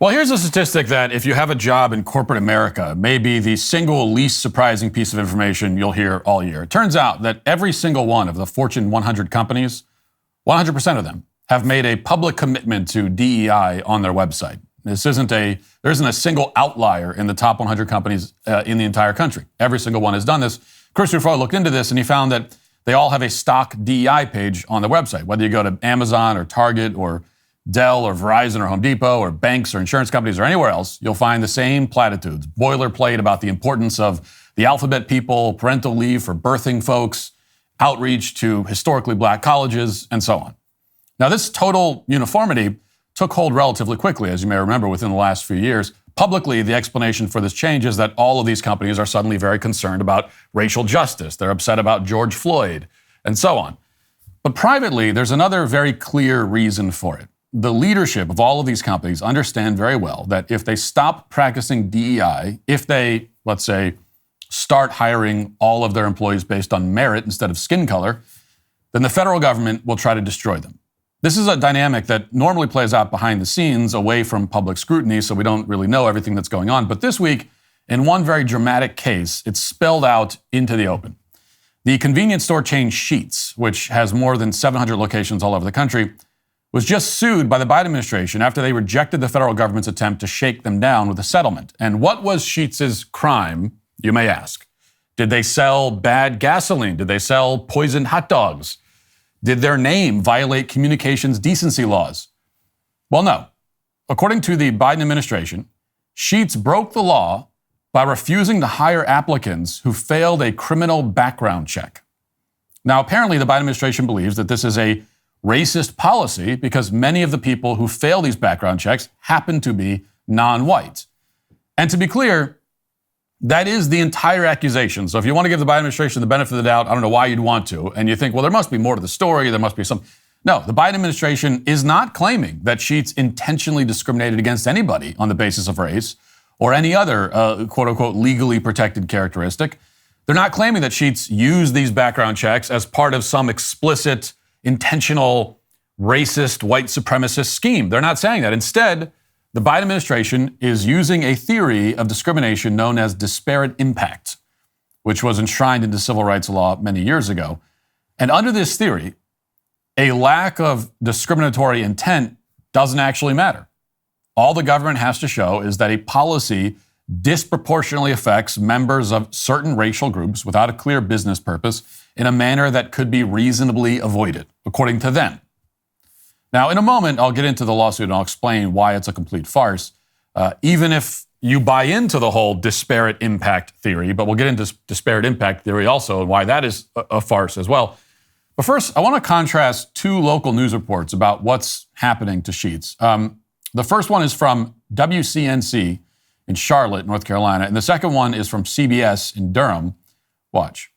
Well, here's a statistic that if you have a job in corporate America, may be the single least surprising piece of information you'll hear all year. It turns out that every single one of the Fortune 100 companies, 100% of them, have made a public commitment to DEI on their website. There isn't a single outlier in the top 100 companies in the entire country. Every single one has done this. Chris Ruffo looked into this and he found that they all have a stock DEI page on their website. Whether you go to Amazon or Target or Dell or Verizon or Home Depot or banks or insurance companies or anywhere else, you'll find the same platitudes, boilerplate about the importance of the alphabet people, parental leave for birthing folks, outreach to historically black colleges, and so on. Now, this total uniformity took hold relatively quickly, as you may remember, within the last few years. Publicly, the explanation for this change is that all of these companies are suddenly very concerned about racial justice. They're upset about George Floyd, and so on. But privately, there's another very clear reason for it. The leadership of all of these companies understand very well that if they stop practicing DEI, if they, let's say, start hiring all of their employees based on merit instead of skin color, then the federal government will try to destroy them. This is a dynamic that normally plays out behind the scenes, away from public scrutiny, so we don't really know everything that's going on. But this week, in one very dramatic case, it's spilled out into the open. The convenience store chain Sheetz, which has more than 700 locations all over the country, was just sued by the Biden administration after they rejected the federal government's attempt to shake them down with a settlement. And what was Sheetz's crime, you may ask? Did they sell bad gasoline? Did they sell poisoned hot dogs? Did their name violate communications decency laws? Well, no. According to the Biden administration, Sheetz broke the law by refusing to hire applicants who failed a criminal background check. Now, apparently, the Biden administration believes that this is a racist policy because many of the people who fail these background checks happen to be non-white. And to be clear, that is the entire accusation. So if you want to give the Biden administration the benefit of the doubt, I don't know why you'd want to, and you think, well, there must be more to the story, there must be some. No, the Biden administration is not claiming that Sheetz intentionally discriminated against anybody on the basis of race or any other, quote unquote, legally protected characteristic. They're not claiming that Sheetz used these background checks as part of some explicit, intentional, racist, white supremacist scheme. They're not saying that. Instead, the Biden administration is using a theory of discrimination known as disparate impact, which was enshrined into civil rights law many years ago. And under this theory, a lack of discriminatory intent doesn't actually matter. All the government has to show is that a policy disproportionately affects members of certain racial groups without a clear business purpose in a manner that could be reasonably avoided, according to them. Now, in a moment, I'll get into the lawsuit and I'll explain why it's a complete farce, even if you buy into the whole disparate impact theory, but we'll get into disparate impact theory also and why that is a farce as well. But first, I want to contrast two local news reports about what's happening to Sheetz. The first one is from WCNC in Charlotte, North Carolina, and the second one is from CBS in Durham. Watch.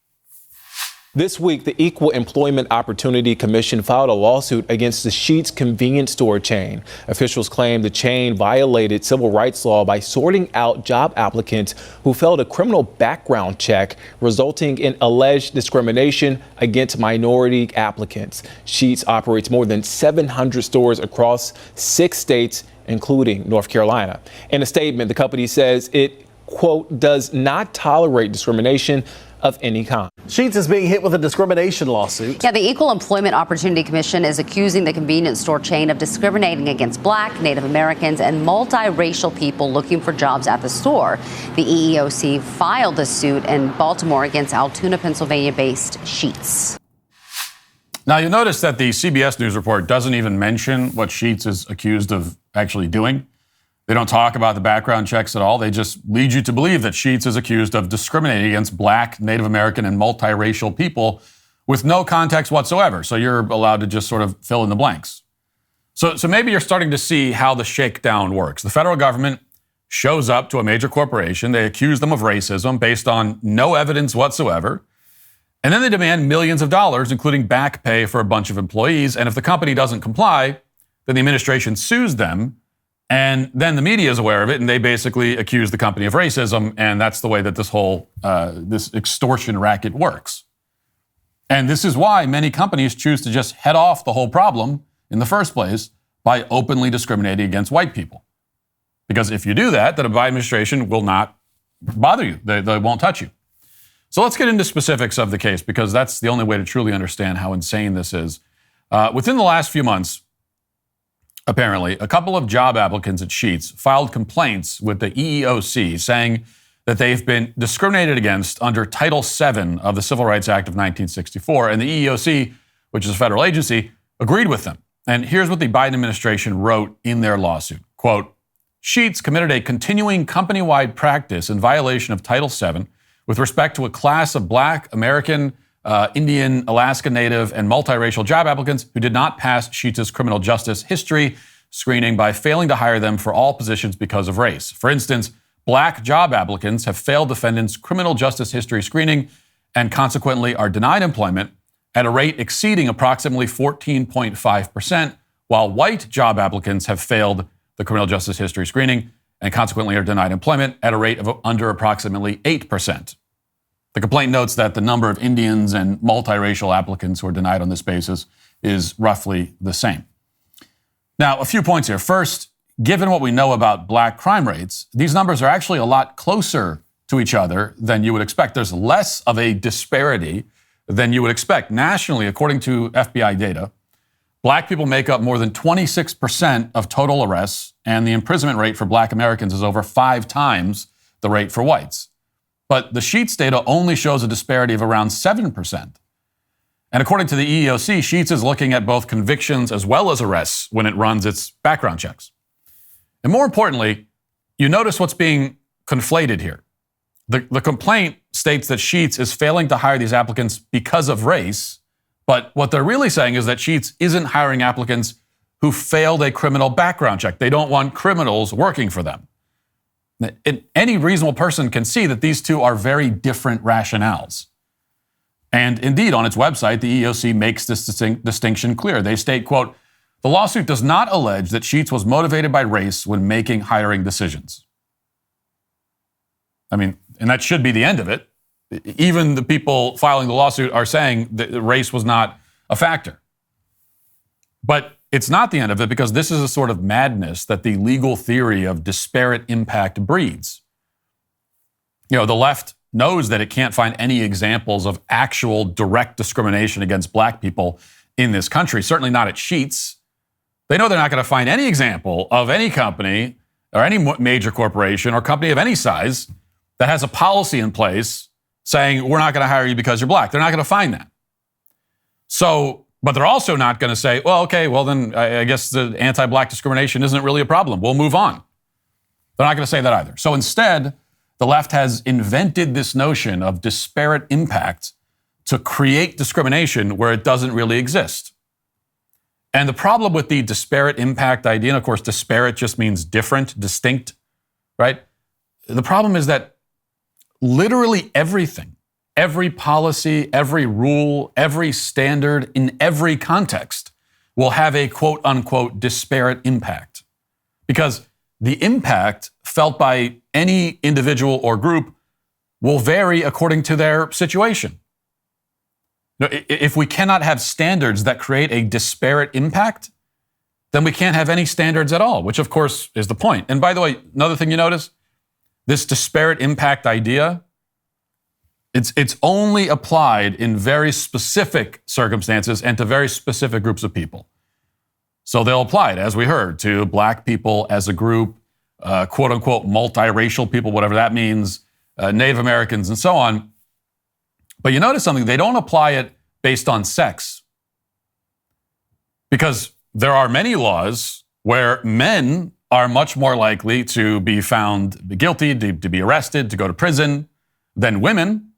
This week, the Equal Employment Opportunity Commission filed a lawsuit against the Sheetz convenience store chain. Officials claim the chain violated civil rights law by sorting out job applicants who failed a criminal background check, resulting in alleged discrimination against minority applicants. Sheetz operates more than 700 stores across 6 states, including North Carolina. In a statement, the company says it, quote, does not tolerate discrimination of any kind. Sheetz is being hit with a discrimination lawsuit. Yeah, the Equal Employment Opportunity Commission is accusing the convenience store chain of discriminating against Black, Native Americans, and multiracial people looking for jobs at the store. The EEOC filed the suit in Baltimore against Altoona, Pennsylvania-based Sheetz. Now, you'll notice that the CBS News report doesn't even mention what Sheetz is accused of actually doing. They don't talk about the background checks at all. They just lead you to believe that Sheetz is accused of discriminating against Black, Native American, and multiracial people with no context whatsoever. So you're allowed to just sort of fill in the blanks. So maybe you're starting to see how the shakedown works. The federal government shows up to a major corporation. They accuse them of racism based on no evidence whatsoever. And then they demand millions of dollars, including back pay for a bunch of employees. And if the company doesn't comply, then the administration sues them. And then the media is aware of it, and they basically accuse the company of racism, and that's the way that this whole this extortion racket works. And this is why many companies choose to just head off the whole problem in the first place by openly discriminating against white people. Because if you do that, then a Biden administration will not bother you. They won't touch you. So let's get into specifics of the case, because that's the only way to truly understand how insane this is. Within the last few months, apparently, a couple of job applicants at Sheetz filed complaints with the EEOC saying that they've been discriminated against under Title VII of the Civil Rights Act of 1964. And the EEOC, which is a federal agency, agreed with them. And here's what the Biden administration wrote in their lawsuit. Quote, Sheetz committed a continuing company-wide practice in violation of Title VII with respect to a class of Black, American, Indian, Alaska Native, and multiracial job applicants who did not pass Sheetz's criminal justice history screening by failing to hire them for all positions because of race. For instance, Black job applicants have failed defendants' criminal justice history screening and consequently are denied employment at a rate exceeding approximately 14.5%, while white job applicants have failed the criminal justice history screening and consequently are denied employment at a rate of under approximately 8%. The complaint notes that the number of Indians and multiracial applicants who are denied on this basis is roughly the same. Now, a few points here. First, given what we know about Black crime rates, these numbers are actually a lot closer to each other than you would expect. There's less of a disparity than you would expect. Nationally, according to FBI data, Black people make up more than 26% of total arrests, and the imprisonment rate for Black Americans is over 5 times the rate for whites. But the Sheetz data only shows a disparity of around 7%. And according to the EEOC, Sheetz is looking at both convictions as well as arrests when it runs its background checks. And more importantly, you notice what's being conflated here. The complaint states that Sheetz is failing to hire these applicants because of race, but what they're really saying is that Sheetz isn't hiring applicants who failed a criminal background check. They don't want criminals working for them. Any reasonable person can see that these two are very different rationales. And indeed, on its website, the EEOC makes this distinction clear. They state, quote, the lawsuit does not allege that Sheetz was motivated by race when making hiring decisions. I mean, and that should be the end of it. Even the people filing the lawsuit are saying that race was not a factor. But it's not the end of it, because this is a sort of madness that the legal theory of disparate impact breeds. You know, the left knows that it can't find any examples of actual direct discrimination against Black people in this country, certainly not at Sheetz. They know they're not going to find any example of any company or any major corporation or company of any size that has a policy in place saying, we're not going to hire you because you're Black. They're not going to find that. So, but they're also not going to say, well, okay, well then I guess the anti-Black discrimination isn't really a problem. We'll move on. They're not going to say that either. So instead, the left has invented this notion of disparate impact to create discrimination where it doesn't really exist. And the problem with the disparate impact idea, and of course, disparate just means different, distinct, right? The problem is that literally everything, every policy, every rule, every standard in every context will have a quote unquote disparate impact, because the impact felt by any individual or group will vary according to their situation. If we cannot have standards that create a disparate impact, then we can't have any standards at all, which of course is the point. And by the way, another thing you notice, this disparate impact idea, it's only applied in very specific circumstances and to very specific groups of people. So they'll apply it, as we heard, to Black people as a group, quote unquote multiracial people, whatever that means, Native Americans and so on. But you notice something, they don't apply it based on sex. Because there are many laws where men are much more likely to be found guilty, to be arrested, to go to prison than women.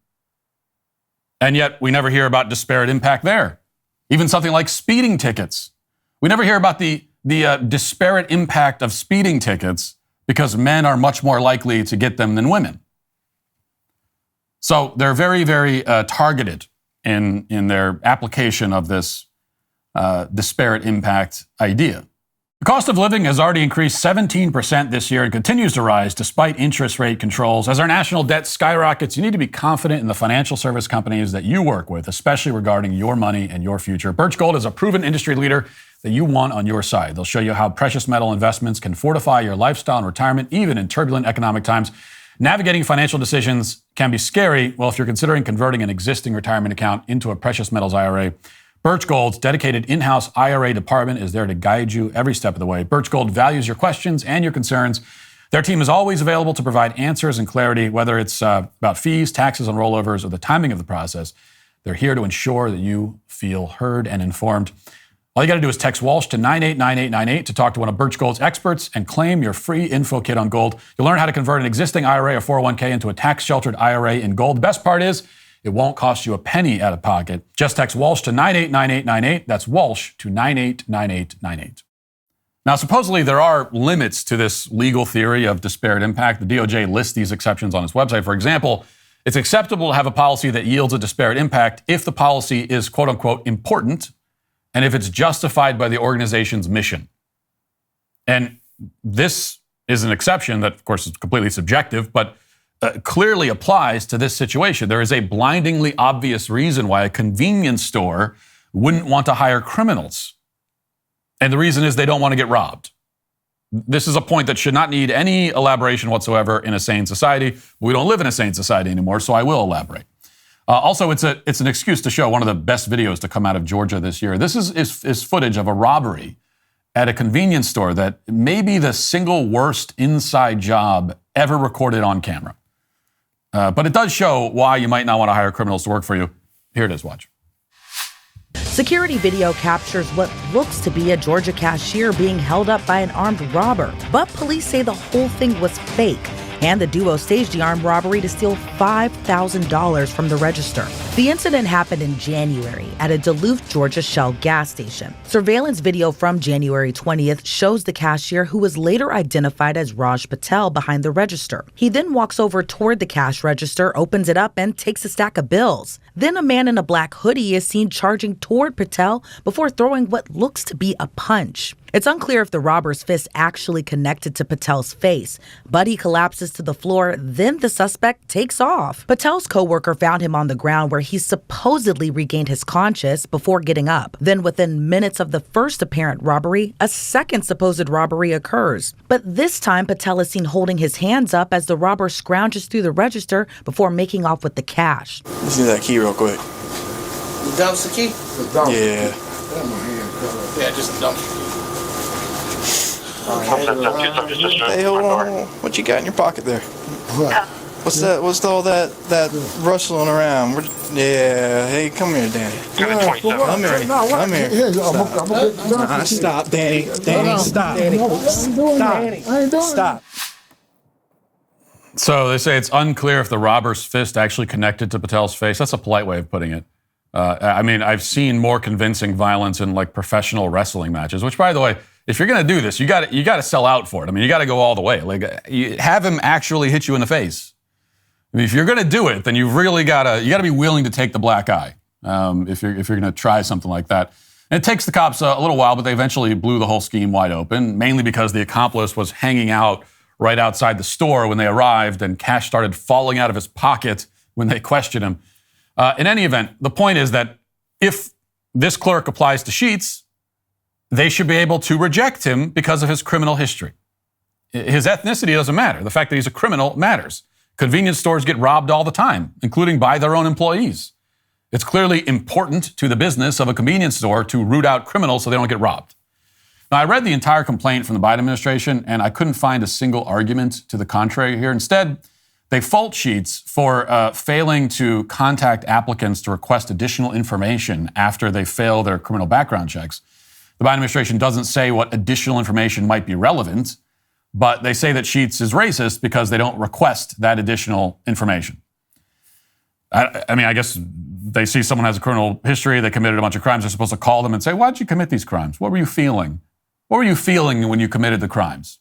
And yet we never hear about disparate impact there. Even something like speeding tickets. We never hear about the disparate impact of speeding tickets because men are much more likely to get them than women. So they're very, very targeted in their application of this disparate impact idea. The cost of living has already increased 17% this year and continues to rise despite interest rate controls. As our national debt skyrockets, you need to be confident in the financial service companies that you work with, especially regarding your money and your future. Birch Gold is a proven industry leader that you want on your side. They'll show you how precious metal investments can fortify your lifestyle and retirement, even in turbulent economic times. Navigating financial decisions can be scary. Well, if you're considering converting an existing retirement account into a precious metals IRA, Birch Gold's dedicated in-house IRA department is there to guide you every step of the way. Birch Gold values your questions and your concerns. Their team is always available to provide answers and clarity, whether it's about fees, taxes on rollovers, or the timing of the process. They're here to ensure that you feel heard and informed. All you got to do is text Walsh to 989898 to talk to one of Birch Gold's experts and claim your free info kit on gold. You'll learn how to convert an existing IRA or 401k into a tax-sheltered IRA in gold. The best part is, it won't cost you a penny out of pocket. Just text Walsh to 989898. That's Walsh to 989898. Now, supposedly there are limits to this legal theory of disparate impact. The DOJ lists these exceptions on its website. For example, it's acceptable to have a policy that yields a disparate impact if the policy is, quote unquote, important and if it's justified by the organization's mission. And this is an exception that, of course, is completely subjective, but clearly applies to this situation. There is a blindingly obvious reason why a convenience store wouldn't want to hire criminals. And the reason is they don't want to get robbed. This is a point that should not need any elaboration whatsoever in a sane society. We don't live in a sane society anymore, so I will elaborate. Also, it's an excuse to show one of the best videos to come out of Georgia this year. This is footage of a robbery at a convenience store that may be the single worst inside job ever recorded on camera. But it does show why you might not want to hire criminals to work for you. Here it is, watch. Security video captures what looks to be a Georgia cashier being held up by an armed robber. But police say the whole thing was fake, and the duo staged the armed robbery to steal $5,000 from the register. The incident happened in January at a Duluth, Georgia Shell gas station. Surveillance video from January 20th shows the cashier, who was later identified as Raj Patel, behind the register. He then walks over toward the cash register, opens it up, and takes a stack of bills. Then a man in a black hoodie is seen charging toward Patel before throwing what looks to be a punch. It's unclear if the robber's fist actually connected to Patel's face, but he collapses to the floor, then the suspect takes off. Patel's coworker found him on the ground where he supposedly regained his conscience before getting up. Then within minutes of the first apparent robbery, a second supposed robbery occurs. But this time, Patel is seen holding his hands up as the robber scrounges through the register before making off with the cash. Let's do that key real quick. You dumps the key? Yeah. Yeah, just dump the key. Hey, hold on. What you got in your pocket there? What's that? What's all that rustling around? Yeah. Hey, come here, Danny. Come here. Come here. Stop, Danny. Danny, stop. Danny, stop. So they say it's unclear if the robber's fist actually connected to Patel's face. That's a polite way of putting it. I mean, I've seen more convincing violence in like professional wrestling matches, which, by the way, if you're going to do this, you got to sell out for it. I mean, you got to go all the way. Like, you have him actually hit you in the face. I mean, if you're going to do it, then you've really got to be willing to take the black eye. If you're going to try something like that, and it takes the cops a little while, but they eventually blew the whole scheme wide open, mainly because the accomplice was hanging out right outside the store when they arrived, and cash started falling out of his pocket when they questioned him. In any event, the point is that if this clerk applies to Sheetz, they should be able to reject him because of his criminal history. His ethnicity doesn't matter. The fact that he's a criminal matters. Convenience stores get robbed all the time, including by their own employees. It's clearly important to the business of a convenience store to root out criminals so they don't get robbed. Now, I read the entire complaint from the Biden administration, and I couldn't find a single argument to the contrary here. Instead, they fault Sheetz for failing to contact applicants to request additional information after they fail their criminal background checks. The Biden administration doesn't say what additional information might be relevant, but they say that Sheetz is racist because they don't request that additional information. I mean, I guess they see someone has a criminal history, they committed a bunch of crimes, they're supposed to call them and say, why did you commit these crimes? What were you feeling? What were you feeling when you committed the crimes?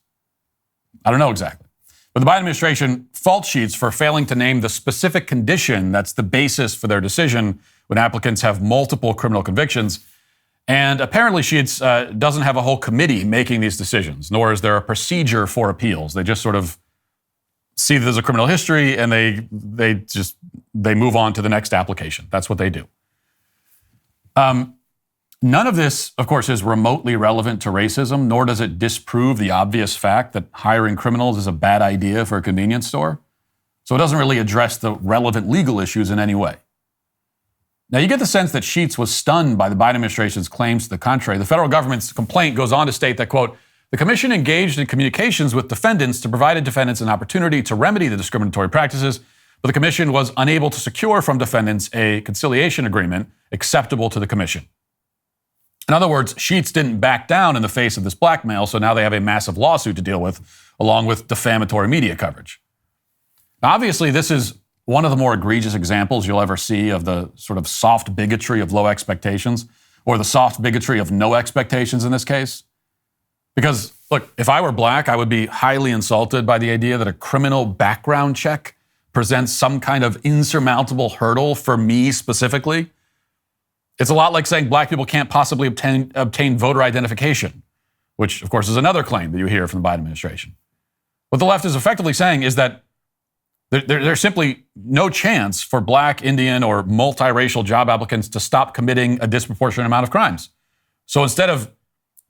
I don't know exactly. But the Biden administration faults Sheetz for failing to name the specific condition that's the basis for their decision when applicants have multiple criminal convictions. And apparently Sheetz doesn't have a whole committee making these decisions, nor is there a procedure for appeals. They just sort of see that there's a criminal history and they move on to the next application. That's what they do. None of this, of course, is remotely relevant to racism, nor does it disprove the obvious fact that hiring criminals is a bad idea for a convenience store. So it doesn't really address the relevant legal issues in any way. Now, you get the sense that Sheetz was stunned by the Biden administration's claims to the contrary. The federal government's complaint goes on to state that, quote, the commission engaged in communications with defendants to provide defendants an opportunity to remedy the discriminatory practices, but the commission was unable to secure from defendants a conciliation agreement acceptable to the commission. In other words, Sheetz didn't back down in the face of this blackmail, so now they have a massive lawsuit to deal with, along with defamatory media coverage. Now, obviously, this is one of the more egregious examples you'll ever see of the sort of soft bigotry of low expectations, or the soft bigotry of no expectations in this case. Because, look, if I were black, I would be highly insulted by the idea that a criminal background check presents some kind of insurmountable hurdle for me specifically. It's a lot like saying black people can't possibly obtain voter identification, which, of course, is another claim that you hear from the Biden administration. What the left is effectively saying is that there's simply no chance for black, Indian, or multiracial job applicants to stop committing a disproportionate amount of crimes. So instead of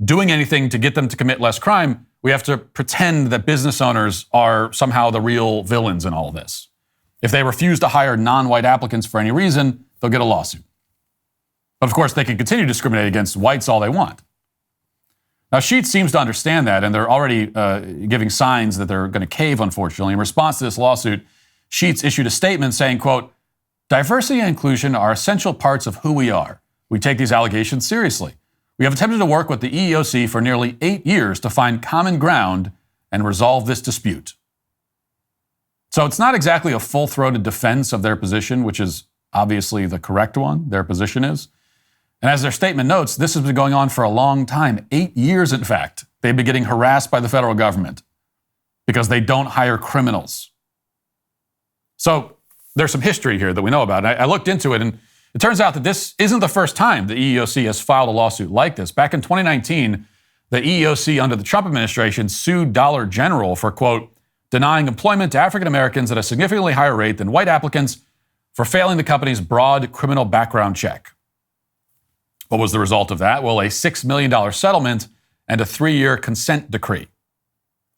doing anything to get them to commit less crime, we have to pretend that business owners are somehow the real villains in all of this. If they refuse to hire non-white applicants for any reason, they'll get a lawsuit. But of course, they can continue to discriminate against whites all they want. Now, Sheetz seems to understand that, and they're already giving signs that they're going to cave, unfortunately. In response to this lawsuit, Sheetz issued a statement saying, quote, diversity and inclusion are essential parts of who we are. We take these allegations seriously. We have attempted to work with the EEOC for nearly 8 years to find common ground and resolve this dispute. So it's not exactly a full-throated defense of their position, which is obviously the correct one, their position is. And as their statement notes, this has been going on for a long time, 8 years, in fact. They've been getting harassed by the federal government because they don't hire criminals. So there's some history here that we know about. And I looked into it, and it turns out that this isn't the first time the EEOC has filed a lawsuit like this. Back in 2019, the EEOC under the Trump administration sued Dollar General for, quote, denying employment to African Americans at a significantly higher rate than white applicants for failing the company's broad criminal background check. What was the result of that? Well, a $6 million settlement and a 3-year consent decree.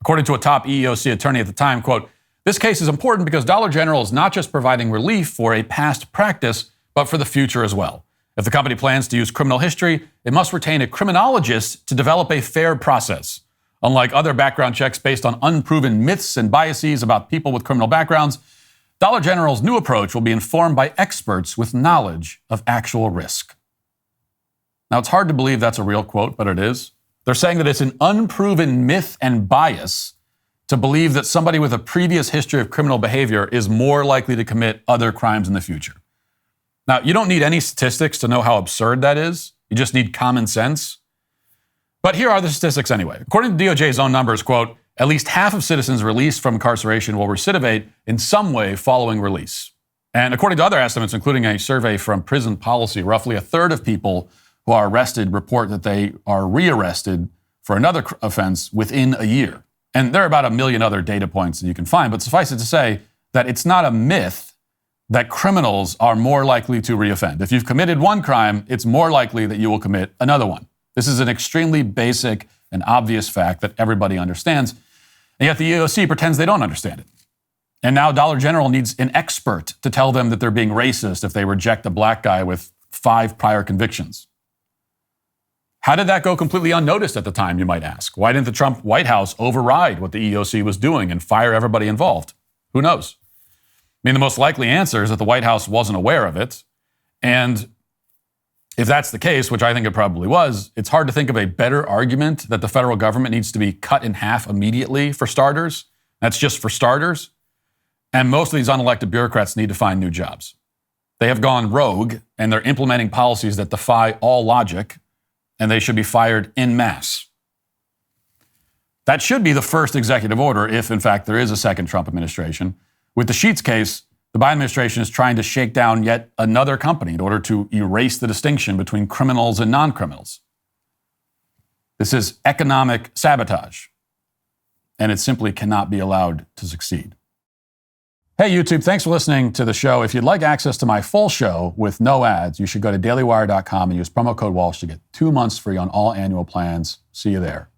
According to a top EEOC attorney at the time, quote, this case is important because Dollar General is not just providing relief for a past practice, but for the future as well. If the company plans to use criminal history, it must retain a criminologist to develop a fair process. Unlike other background checks based on unproven myths and biases about people with criminal backgrounds, Dollar General's new approach will be informed by experts with knowledge of actual risk. Now, it's hard to believe that's a real quote, but it is. They're saying that it's an unproven myth and bias to believe that somebody with a previous history of criminal behavior is more likely to commit other crimes in the future. Now, you don't need any statistics to know how absurd that is. You just need common sense. But here are the statistics anyway. According to DOJ's own numbers, quote, at least half of citizens released from incarceration will recidivate in some way following release. And according to other estimates, including a survey from Prison Policy, roughly a third of people who are arrested report that they are rearrested for another offense within a year. And there are about 1 million other data points that you can find, but suffice it to say that it's not a myth that criminals are more likely to reoffend. If you've committed one crime, it's more likely that you will commit another one. This is an extremely basic and obvious fact that everybody understands, and yet the EEOC pretends they don't understand it. And now Dollar General needs an expert to tell them that they're being racist if they reject a black guy with 5 prior convictions. How did that go completely unnoticed at the time, you might ask? Why didn't the Trump White House override what the EEOC was doing and fire everybody involved? Who knows? I mean, the most likely answer is that the White House wasn't aware of it. And if that's the case, which I think it probably was, it's hard to think of a better argument that the federal government needs to be cut in half immediately for starters. That's just for starters. And most of these unelected bureaucrats need to find new jobs. They have gone rogue, and they're implementing policies that defy all logic, and they should be fired en masse. That should be the first executive order if, in fact, there is a second Trump administration. With the Sheetz case, The Biden administration is trying to shake down yet another company in order to erase the distinction between criminals and non-criminals. This is economic sabotage, and it simply cannot be allowed to succeed. Hey, YouTube, thanks for listening to the show. If you'd like access to my full show with no ads, you should go to dailywire.com and use promo code Walsh to get 2 months free on all annual plans. See you there.